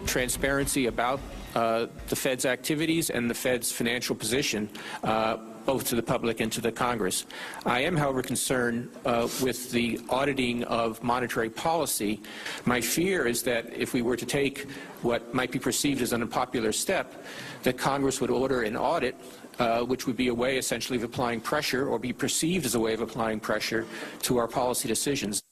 transparency about the Fed's activities and the Fed's financial position, both to the public and to the Congress. I am, however, concerned with the auditing of monetary policy. My fear is that if we were to take what might be perceived as an unpopular step, that Congress would order an audit, which would be a way essentially of applying pressure, or be perceived as a way of applying pressure to our policy decisions.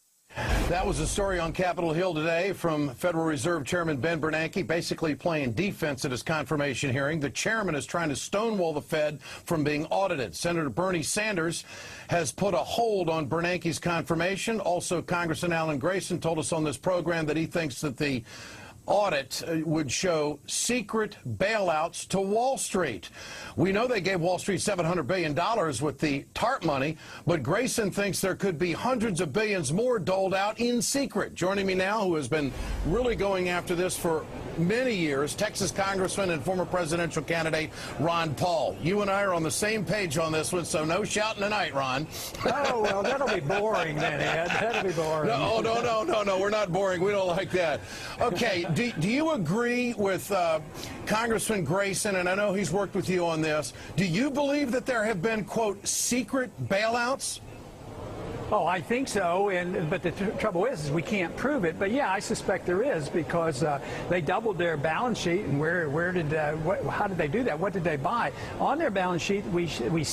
That was a story on Capitol Hill today from Federal Reserve Chairman Ben Bernanke, basically playing defense at his confirmation hearing. The chairman is trying to stonewall the Fed from being audited. Senator Bernie Sanders has put a hold on Bernanke's confirmation. Also, Congressman Alan Grayson told us on this program that he thinks that the audit would show secret bailouts to Wall Street. We know they gave Wall Street $700 billion with the TARP money, but Grayson thinks there could be hundreds of billions more doled out in secret. Joining me now, who has been really going after this for many years, Texas Congressman and former presidential candidate Ron Paul. You and I are on the same page on this one, so no shouting tonight, Ron. Oh, well, that'll be boring then, Ed. That'll be boring. No, we're not boring. We don't like that. Okay, do you agree with Congressman Grayson, and I know he's worked with you on this, do you believe that there have been, quote, secret bailouts? Oh, I think so, but the trouble is we can't prove it. But yeah, I suspect there is, because they doubled their balance sheet. And how did they do that? What did they buy? On their balance sheet, we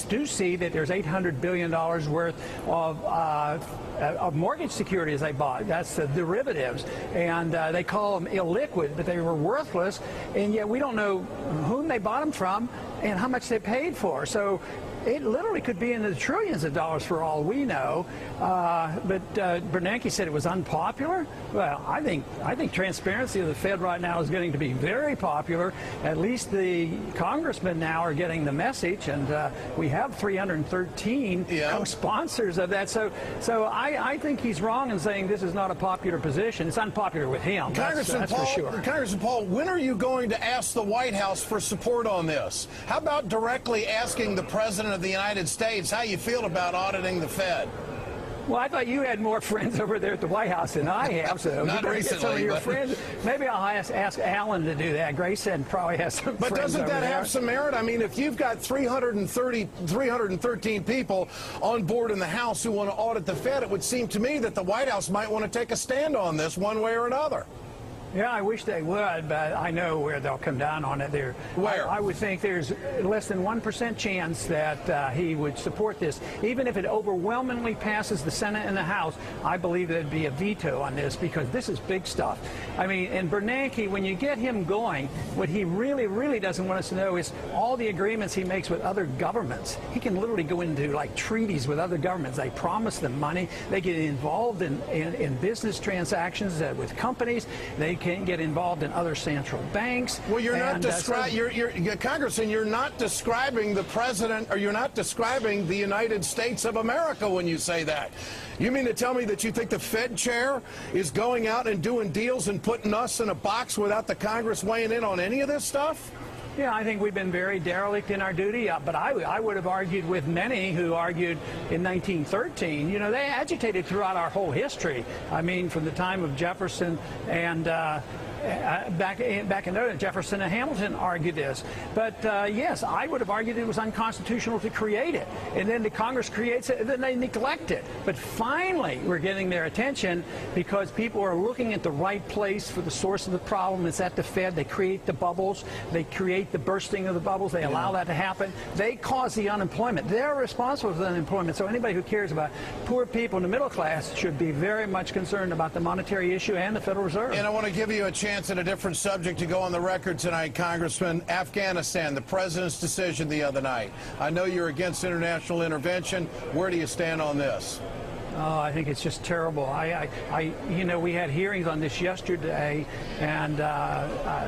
do see that there's $800 billion worth of mortgage securities they bought. That's the derivatives, and they call them illiquid, but they were worthless. And yet we don't know whom they bought them from and how much they paid for. So it literally could be in the trillions of dollars for all we know. But Bernanke said it was unpopular. Well, I think transparency of the Fed right now is getting to be very popular. At least the congressmen now are getting the message, and we have 313 co-sponsors of that. So I think he's wrong in saying this is not a popular position. It's unpopular with him. That's for sure. Congressman Paul, when are you going to ask the White House for support on this? How about directly asking the President of the United States how you feel about auditing the Fed? Well, I thought you had more friends over there at the White House than I have, so not recently, some of your friends. Maybe I'll ask Alan to do that. Grayson probably has some But friends doesn't that over have some merit? I mean, if you've got 313 people on board in the House who want to audit the Fed, it would seem to me that the White House might want to take a stand on this one way or another. Yeah, I wish they would, but I know where they'll come down on it. Where? I would think there's less than 1% chance that he would support this. Even if it overwhelmingly passes the Senate and the House, I believe there'd be a veto on this, because this is big stuff. I mean, and Bernanke, when you get him going, what he really, really doesn't want us to know is all the agreements he makes with other governments. He can literally go into, like, treaties with other governments. They promise them money. They get involved in business transactions with companies. They can get involved in other central banks. Well, you're not Congressman, you're not describing the president, or you're not describing the United States of America when you say that. You mean to tell me that you think the Fed chair is going out and doing deals and putting us in a box without the Congress weighing in on any of this stuff? Yeah, I think we've been very derelict in our duty, but I would have argued with many who argued in 1913. You know, they agitated throughout our whole history. I mean, from the time of Jefferson and back in those, Jefferson and Hamilton argued this. But yes, I would have argued it was unconstitutional to create it. And then the Congress creates it, and then they neglect it. But finally, we're getting their attention because people are looking at the right place for the source of the problem. It's at the Fed. They create the bubbles. They create the bursting of the bubbles. They allow that to happen. They cause the unemployment. They're responsible for the unemployment. So anybody who cares about poor people in the middle class should be very much concerned about the monetary issue and the Federal Reserve. And I want to give you a chance at a different subject to go on the record tonight, Congressman. Afghanistan, the president's decision the other night. I know you're against international intervention. Where do you stand on this? Oh, I think it's just terrible. You know, we had hearings on this yesterday, and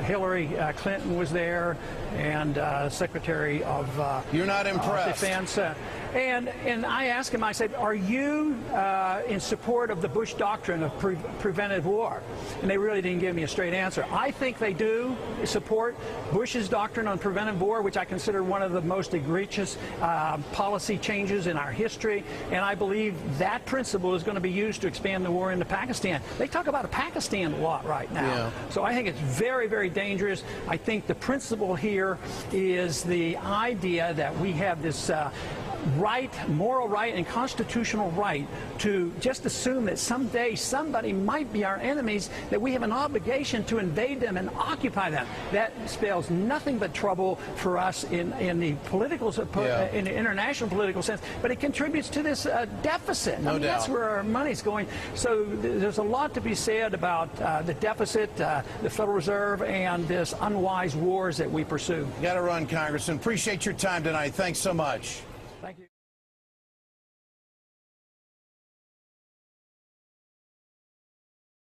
Hillary Clinton was there, and Secretary of You're not impressed. Defense. And I asked him, I said, are you in support of the Bush doctrine of preventive war? And they really didn't give me a straight answer. I think they do support Bush's doctrine on preventive war, which I consider one of the most egregious policy changes in our history. And I believe that principle is going to be used to expand the war into Pakistan. They talk about Pakistan a lot right now. Yeah. So I think it's very, very dangerous. I think the principle here is the idea that we have this moral right and constitutional right to just assume that someday somebody might be our enemies, that we have an obligation to invade them and occupy them. That spells nothing but trouble for us in the political, in the international political sense, but it contributes to this deficit. No doubt. That's where our money's going. So there's a lot to be said about the deficit, the Federal Reserve, and this unwise wars that we pursue. Got to run, Congressman. Appreciate your time tonight. Thanks so much. Thank you.